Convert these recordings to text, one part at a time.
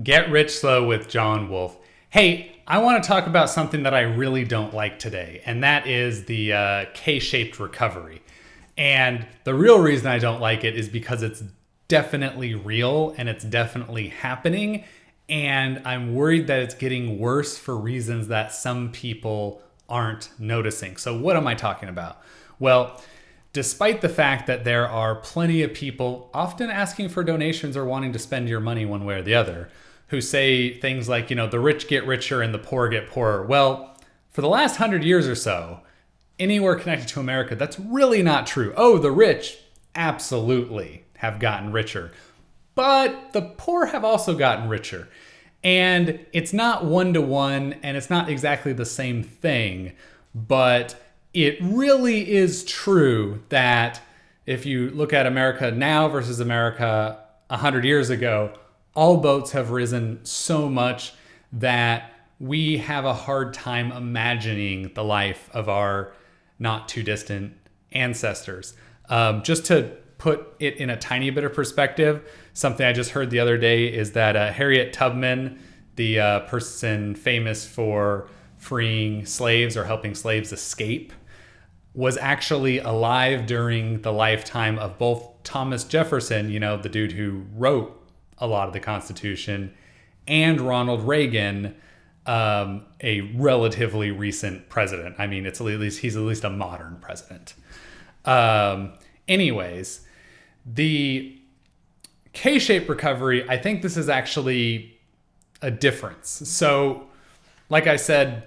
Get Rich Slow with John Wolf. Hey, I want to talk about something that I really don't like today, and that is the K-shaped recovery. And the real reason I don't like it is because it's definitely real and it's definitely happening. And I'm worried that it's getting worse for reasons that some people aren't noticing. So what am I talking about? Well, despite the fact that there are plenty of people often asking for donations or wanting to spend your money one way or the other, who say things like, the rich get richer and the poor get poorer. Well, for the last 100 years or so, anywhere connected to America, that's really not true. Oh, the rich absolutely have gotten richer, but the poor have also gotten richer. And it's not one-to-one, and it's not exactly the same thing, but it really is true that if you look at America now versus America 100 years ago, all boats have risen so much that we have a hard time imagining the life of our not too distant ancestors. Just to put it in a tiny bit of perspective, something I just heard the other day is that Harriet Tubman, the person famous for freeing slaves or helping slaves escape, was actually alive during the lifetime of both Thomas Jefferson, the dude who wrote a lot of the Constitution, and Ronald Reagan, a relatively recent president. I mean, he's at least a modern president. Anyways, the K-shaped recovery, I think this is actually a difference. So, like I said,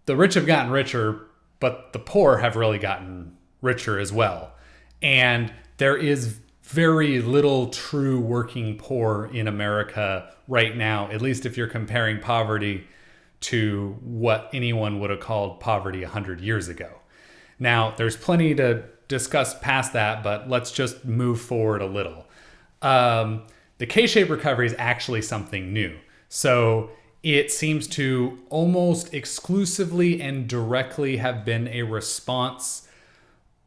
the rich have gotten richer, but the poor have really gotten richer as well. And there is very little true working poor in America right now, at least if you're comparing poverty to what anyone would have called poverty 100 years ago. Now, there's plenty to discuss past that, but let's just move forward a little. The K-shaped recovery is actually something new. So it seems to almost exclusively and directly have been a response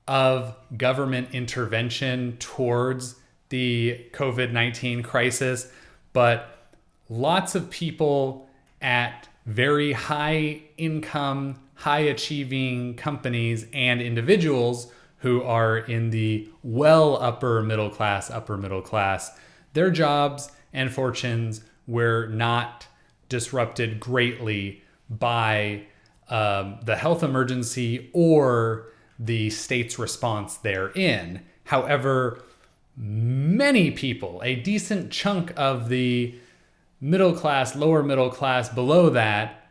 of government intervention towards the COVID-19 crisis, but lots of people at very high income, high achieving companies and individuals who are in the upper middle class, their jobs and fortunes were not disrupted greatly by the health emergency or the state's response therein. However, many people, a decent chunk of the middle class, lower middle class, below that,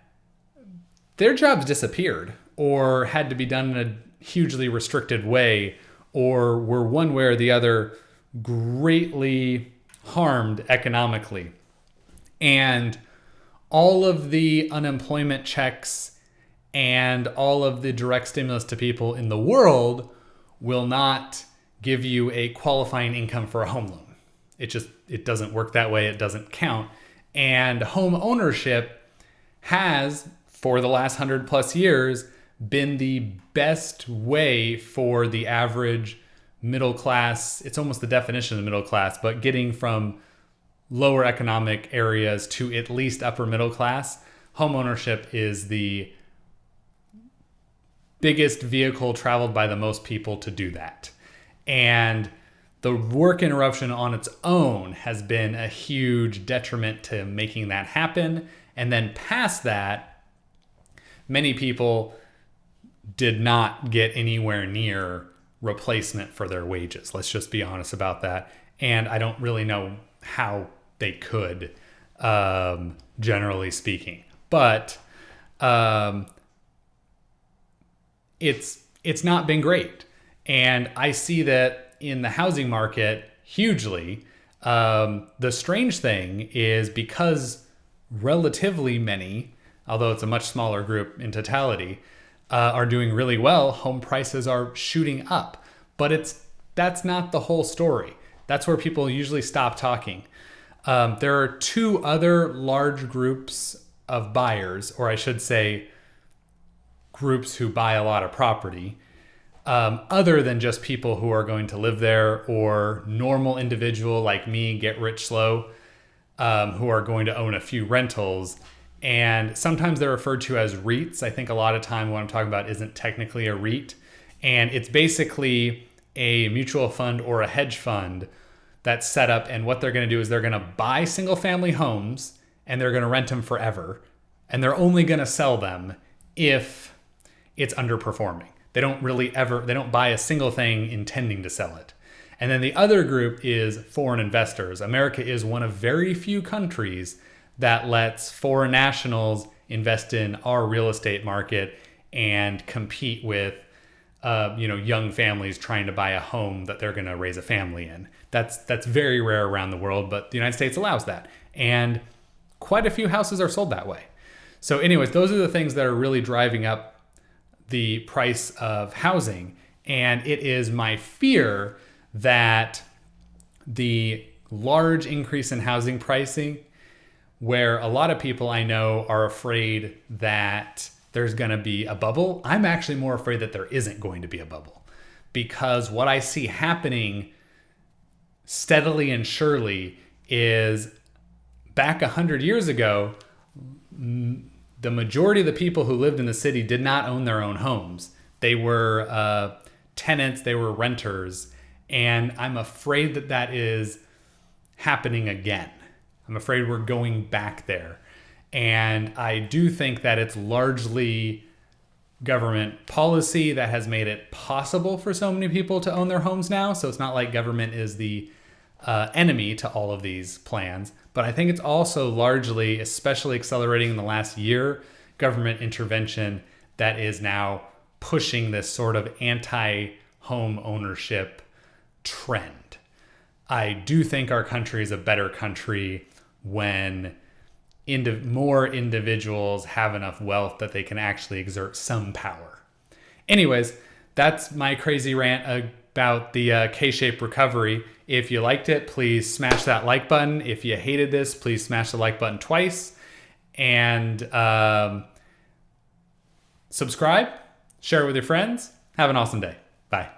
their jobs disappeared or had to be done in a hugely restricted way, or were one way or the other greatly harmed economically. And all of the unemployment checks and all of the direct stimulus to people in the world will not give you a qualifying income for a home loan. It doesn't work that way. It doesn't count. And home ownership has, for the last 100 plus years, been the best way for the average middle class. It's almost the definition of the middle class, but getting from lower economic areas to at least upper middle class, home ownership is the biggest vehicle traveled by the most people to do that. And the work interruption on its own has been a huge detriment to making that happen. And then past that, many people did not get anywhere near replacement for their wages. Let's just be honest about that. And I don't really know how they could, generally speaking. But it's not been great. And I see that in the housing market hugely. The strange thing is because relatively many, although it's a much smaller group in totality, are doing really well, home prices are shooting up. But that's not the whole story. That's where people usually stop talking. There are two other large groups of buyers, or I should say groups who buy a lot of property, other than just people who are going to live there or normal individual like me, get rich slow. who are going to own a few rentals. And sometimes they're referred to as REITs. I think a lot of time what I'm talking about isn't technically a REIT. And it's basically a mutual fund or a hedge fund that's set up. And what they're going to do is they're going to buy single family homes and they're going to rent them forever. And they're only going to sell them if it's underperforming. They don't buy a single thing intending to sell it. And then the other group is foreign investors. America is one of very few countries that lets foreign nationals invest in our real estate market and compete with young families trying to buy a home that they're going to raise a family in. That's very rare around the world, but the United States allows that. And quite a few houses are sold that way. So anyways, those are the things that are really driving up the price of housing. And it is my fear that the large increase in housing pricing, where a lot of people I know are afraid that there's going to be a bubble. I'm actually more afraid that there isn't going to be a bubble, because what I see happening steadily and surely is back 100 years ago, the majority of the people who lived in the city did not own their own homes. They were tenants, they were renters. And I'm afraid that that is happening again. I'm afraid we're going back there. And I do think that it's largely government policy that has made it possible for so many people to own their homes now. So it's not like government is the enemy to all of these plans. But I think it's also largely, especially accelerating in the last year, government intervention that is now pushing this sort of anti-home ownership trend. I do think our country is a better country when more individuals have enough wealth that they can actually exert some power. Anyways, that's my crazy rant about the K-shaped recovery. If you liked it, please smash that like button. If you hated this, please smash the like button twice. And subscribe, share it with your friends. Have an awesome day. Bye.